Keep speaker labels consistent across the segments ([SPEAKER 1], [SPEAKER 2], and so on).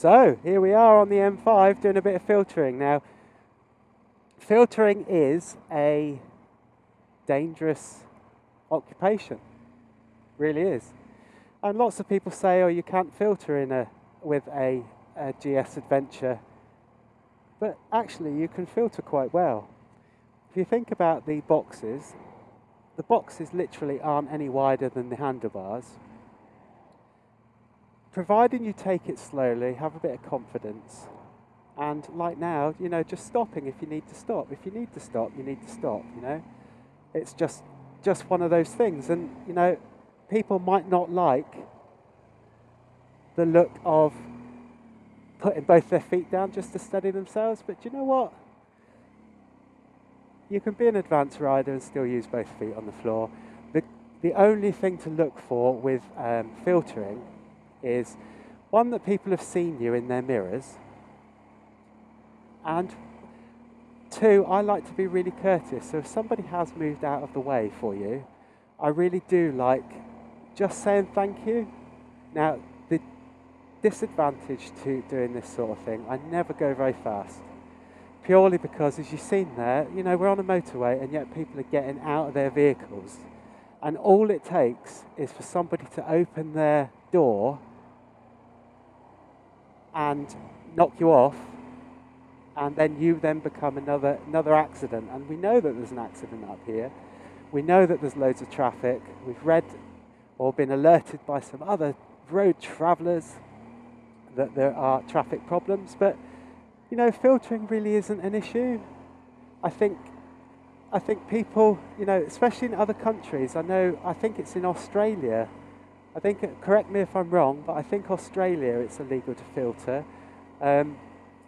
[SPEAKER 1] So here we are on the M5 doing a bit of filtering. Now, filtering is a dangerous occupation, really is. And lots of people say, oh, you can't filter with a GS Adventure, but actually you can filter quite well. If you think about the boxes literally aren't any wider than the handlebars. Providing you take it slowly, have a bit of confidence, and like now, you know, just stopping if you need to stop. If you need to stop, you need to stop, you know. It's just one of those things. And, you know, people might not like the look of putting both their feet down just to steady themselves, but do you know what? You can be an advanced rider and still use both feet on the floor. The only thing to look for with filtering is, one, that people have seen you in their mirrors, and two, I like to be really courteous. So if somebody has moved out of the way for you, I really do like just saying thank you. Now, the disadvantage to doing this sort of thing, I never go very fast. Purely because, as you've seen there, you know, we're on a motorway and yet people are getting out of their vehicles. And all it takes is for somebody to open their door and knock you off, and then you then become another accident. And we know that there's an accident up here. We know that there's loads of traffic. We've read or been alerted by some other road travellers that there are traffic problems, but you know, filtering really isn't an issue. I think people, you know, especially in other countries, I think it's in Australia. I think, correct me if I'm wrong, but I think Australia it's illegal to filter.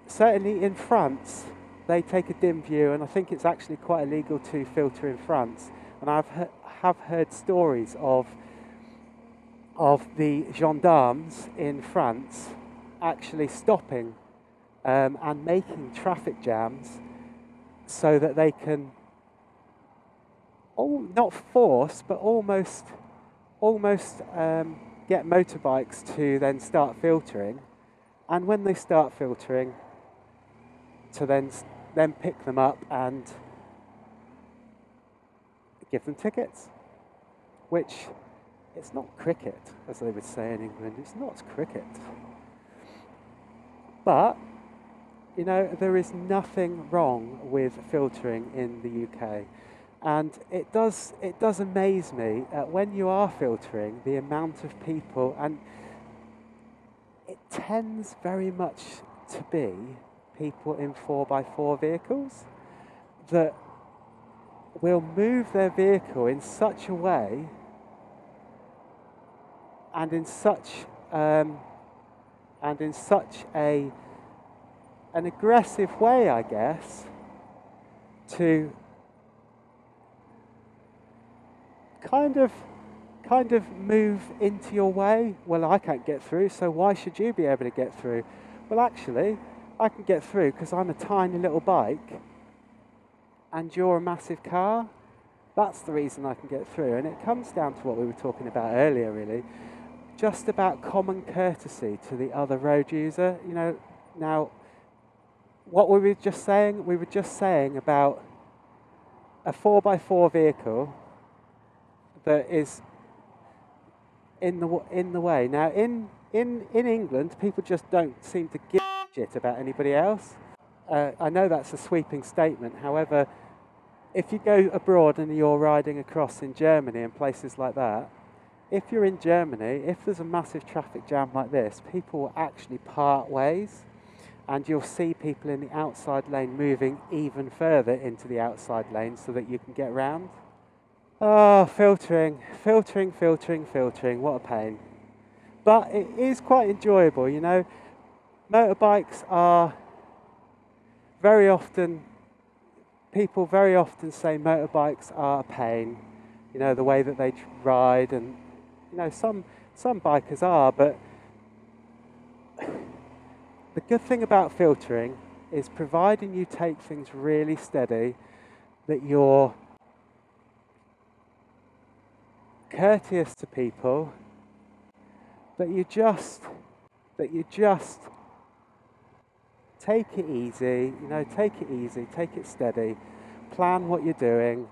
[SPEAKER 1] Certainly in France, they take a dim view, and I think it's actually quite illegal to filter in France. And have heard stories of the gendarmes in France actually stopping and making traffic jams so that they can, not force, but almost get motorbikes to then start filtering, and when they start filtering, to then pick them up and give them tickets. Which, it's not cricket, as they would say in England. It's not cricket. But you know, there is nothing wrong with filtering in the UK. And it does amaze me when you are filtering, the amount of people, and it tends very much to be people in 4x4 vehicles that will move their vehicle in such a way and in such an aggressive way, I guess, to kind of move into your way. Well, I can't get through, so why should you be able to get through? Well, actually, I can get through because I'm a tiny little bike and you're a massive car. That's the reason I can get through. And it comes down to what we were talking about earlier, really. Just about common courtesy to the other road user. You know, now, what we were just saying about a 4x4 vehicle that is in the way. Now, in England, people just don't seem to give a shit about anybody else. I know that's a sweeping statement. However, if you go abroad and you're riding across in Germany and places like that, if you're in Germany, if there's a massive traffic jam like this, people will actually part ways, and you'll see people in the outside lane moving even further into the outside lane so that you can get round. Oh, filtering, what a pain. But it is quite enjoyable, you know. Motorbikes are very often, people very often say motorbikes are a pain, you know, the way that they ride, and, you know, some bikers are, but the good thing about filtering is, providing you take things really steady, that you're courteous to people, that you just take it easy, you know, take it easy, take it steady, plan what you're doing,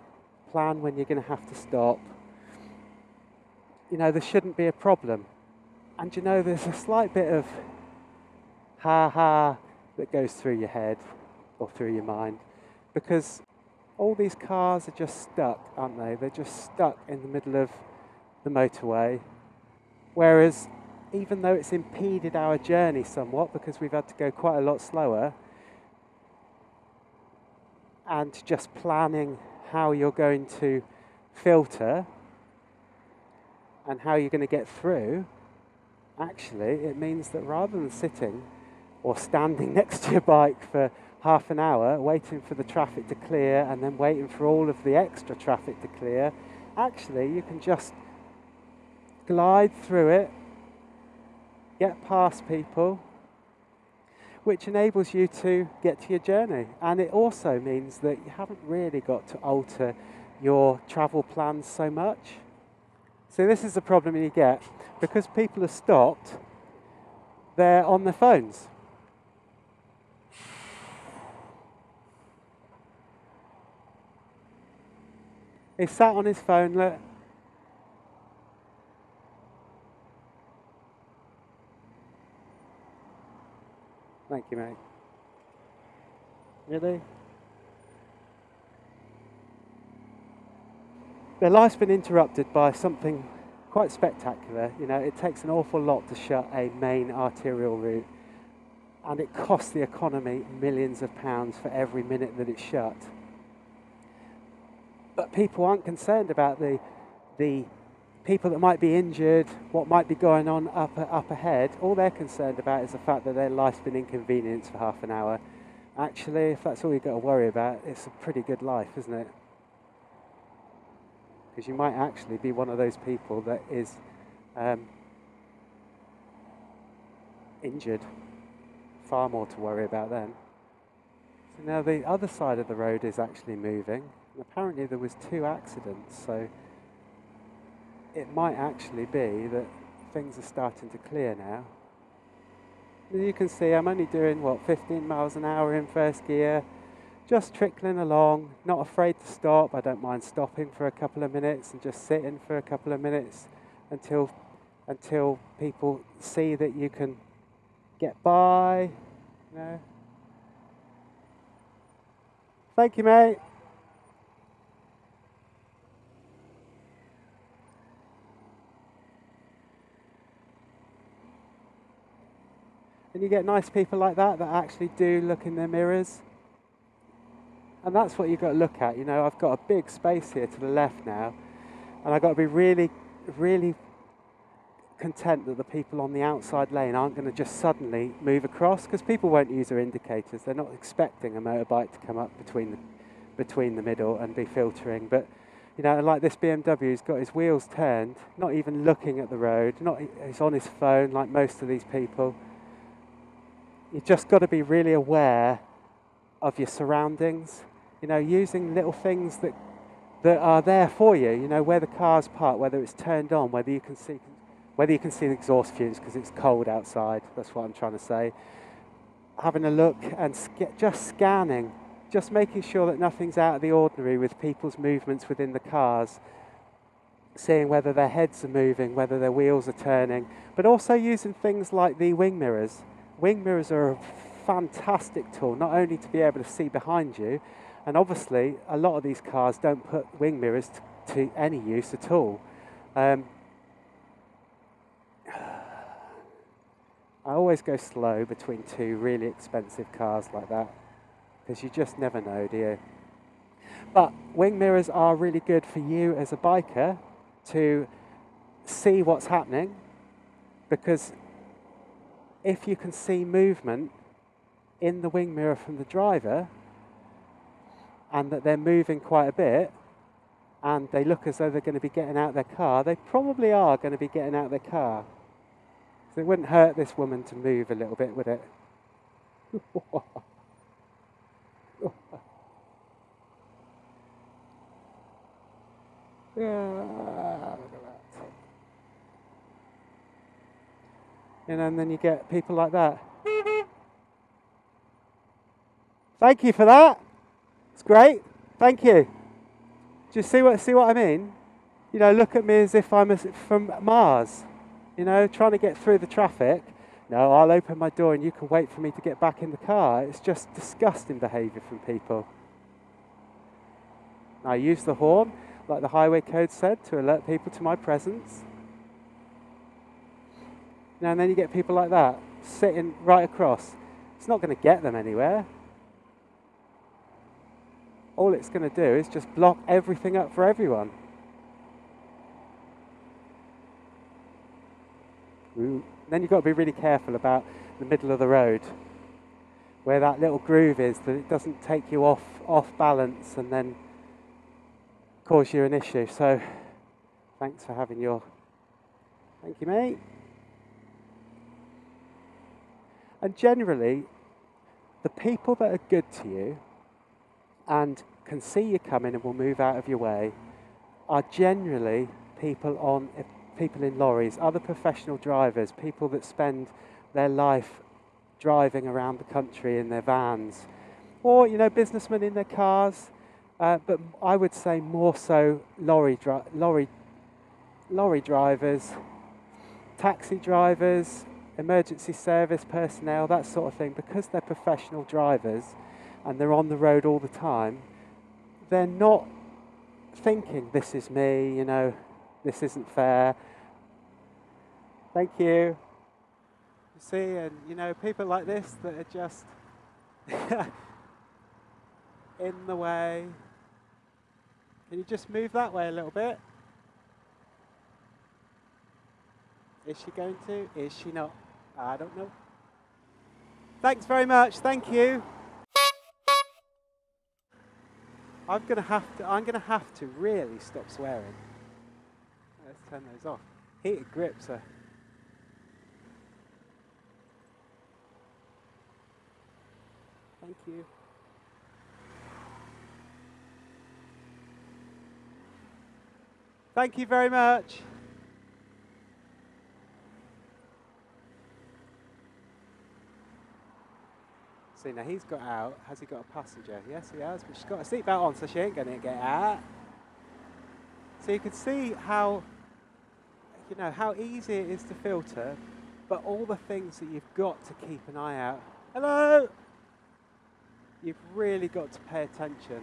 [SPEAKER 1] plan when you're going to have to stop. You know, there shouldn't be a problem. And you know, there's a slight bit of ha that goes through your head or through your mind, because all these cars are just stuck, aren't they? They're just stuck in the middle of the motorway. Whereas, even though it's impeded our journey somewhat because we've had to go quite a lot slower, and just planning how you're going to filter and how you're going to get through, actually, it means that rather than sitting or standing next to your bike for half an hour, waiting for the traffic to clear and then waiting for all of the extra traffic to clear, actually, you can just glide through it, get past people, which enables you to get to your journey. And it also means that you haven't really got to alter your travel plans so much. So this is the problem you get. Because people are stopped, they're on their phones. He sat on his phone, look. Thank you, mate. Really? Their life's been interrupted by something quite spectacular. You know, it takes an awful lot to shut a main arterial route, and it costs the economy millions of pounds for every minute that it's shut. But people aren't concerned about the people that might be injured, what might be going on up ahead. All they're concerned about is the fact that their life's been inconvenienced for half an hour. Actually, if that's all you've got to worry about, it's a pretty good life, isn't it? Because you might actually be one of those people that is injured. Far more to worry about then. So now the other side of the road is actually moving. And apparently there was 2 accidents, so it might actually be that things are starting to clear now. As you can see, I'm only doing, 15 miles an hour in first gear, just trickling along, not afraid to stop. I don't mind stopping for a couple of minutes and just sitting for a couple of minutes until people see that you can get by, you know. Thank you, mate. And you get nice people like that actually do look in their mirrors. And that's what you've got to look at. You know, I've got a big space here to the left now, and I've got to be really, really content that the people on the outside lane aren't going to just suddenly move across, because people won't use their indicators. They're not expecting a motorbike to come up between the middle and be filtering. But, you know, like this BMW, he's got his wheels turned, not even looking at the road, he's on his phone like most of these people. You've just got to be really aware of your surroundings, you know, using little things that are there for you, you know, where the car's parked, whether it's turned on, whether you can see the exhaust fumes because it's cold outside. That's what I'm trying to say. Having a look and just scanning, just making sure that nothing's out of the ordinary with people's movements within the cars, seeing whether their heads are moving, whether their wheels are turning, but also using things like the wing mirrors. Wing mirrors are a fantastic tool, not only to be able to see behind you, and obviously a lot of these cars don't put wing mirrors to any use at all. I always go slow between 2 really expensive cars like that, because you just never know, do you? But wing mirrors are really good for you as a biker to see what's happening, because if you can see movement in the wing mirror from the driver, and that they're moving quite a bit, and they look as though they're going to be getting out of their car, they probably are going to be getting out of their car. So it wouldn't hurt this woman to move a little bit, would it? Yeah, look at that. You know, and then you get people like that. Thank you for that. It's great. Thank you. Do you see what I mean? You know, look at me as if I'm from Mars. You know, trying to get through the traffic. No, I'll open my door and you can wait for me to get back in the car. It's just disgusting behaviour from people. I use the horn, like the highway code said, to alert people to my presence. Now and then you get people like that, sitting right across. It's not going to get them anywhere. All it's going to do is just block everything up for everyone. Ooh. Then you've got to be really careful about the middle of the road, where that little groove is, that it doesn't take you off balance and then cause you an issue. So thanks for having your... Thank you, mate. And generally, the people that are good to you and can see you coming and will move out of your way are generally people in lorries, other professional drivers, people that spend their life driving around the country in their vans, or, you know, businessmen in their cars, but I would say more so lorry drivers, taxi drivers, emergency service personnel, that sort of thing. Because they're professional drivers and they're on the road all the time, they're not thinking, this is me, you know, this isn't fair. Thank you. You see, and you know, people like this that are just in the way. Can you just move that way a little bit? Is she going to? Is she not? I don't know. Thanks very much. Thank you. I'm gonna have to really stop swearing. Let's turn those off. Heated grips are... Thank you. Thank you very much. See, now he's got out. Has he got a passenger? Yes, he has, but she's got a seatbelt on, so she ain't going to get out. So you can see how, you know, how easy it is to filter, but all the things that you've got to keep an eye out. Hello! You've really got to pay attention.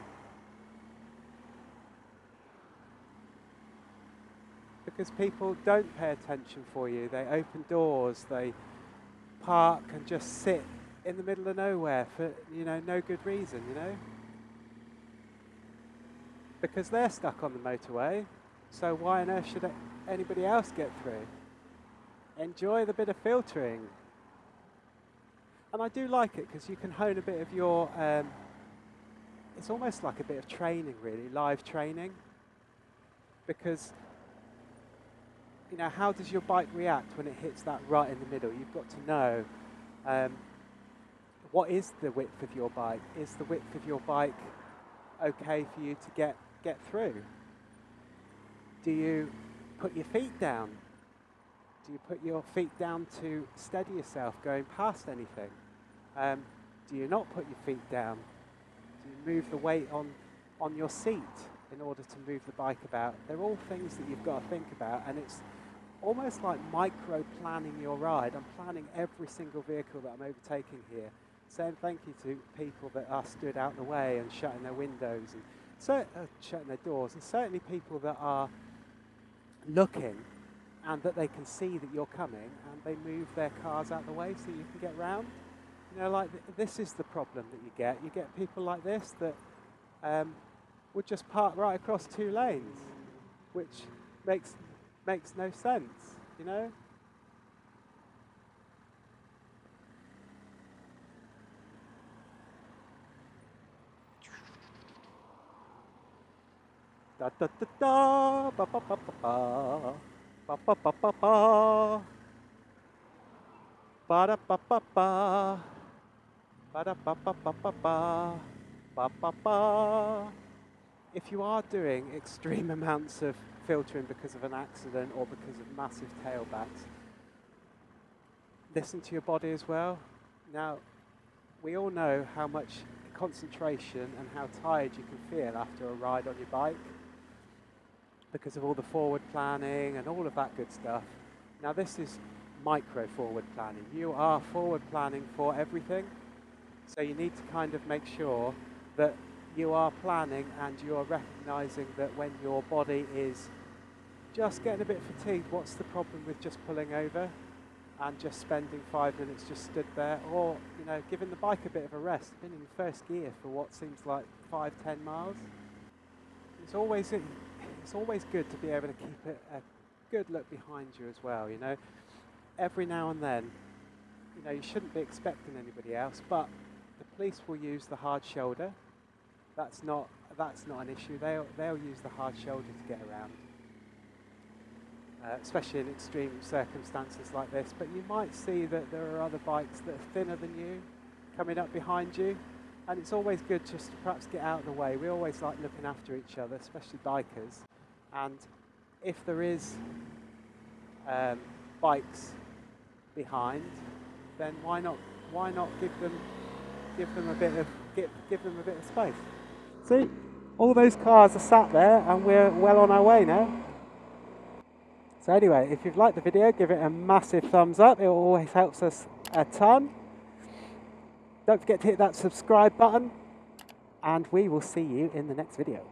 [SPEAKER 1] Because people don't pay attention for you. They open doors, they park and just sit in the middle of nowhere for, you know, no good reason, you know? Because they're stuck on the motorway, so why on earth should anybody else get through? Enjoy the bit of filtering. And I do like it because you can hone a bit of your, it's almost like a bit of training really, live training. Because, you know, how does your bike react when it hits that right in the middle? You've got to know what is the width of your bike? Is the width of your bike okay for you to get through? Do you put your feet down? Do you put your feet down to steady yourself going past anything? Do you not put your feet down? Do you move the weight on your seat in order to move the bike about? They're all things that you've got to think about, and it's almost like micro-planning your ride. I'm planning every single vehicle that I'm overtaking here, saying thank you to people that are stood out the way and shutting their windows and shutting their doors, and certainly people that are looking and that they can see that you're coming and they move their cars out the way so you can get round. You know, like this is the problem that you get. You get people like this that would just park right across 2 lanes, which makes no sense, you know? Da da da da, ba ba ba ba ba, ba ba ba ba ba, ba da ba ba ba, ba da ba ba ba ba ba, ba ba ba. If you are doing extreme amounts of filtering because of an accident or because of massive tailbacks, listen to your body as well. Now, we all know how much it concentration and how tired you can feel after a ride on your bike because of all the forward planning and all of that good stuff. Now this is micro forward planning. You are forward planning for everything, so you need to kind of make sure that you are planning and you are recognising that when your body is just getting a bit fatigued, what's the problem with just pulling over and just spending 5 minutes just stood there, or giving the bike a bit of a rest. Been in first gear for what seems like 5-10 miles. It's always good to be able to keep a good look behind you as well. Every now and then, you shouldn't be expecting anybody else, but the police will use the hard shoulder. That's not an issue. They'll use the hard shoulder to get around. Especially in extreme circumstances like this, but you might see that there are other bikes that are thinner than you coming up behind you, and it's always good just to perhaps get out of the way. We always like looking after each other, especially bikers, and if there is bikes behind, then why not give them a bit of space. See, all those cars are sat there and we're well on our way now. So anyway, if you've liked the video, give it a massive thumbs up. It always helps us a ton. Don't forget to hit that subscribe button, and we will see you in the next video.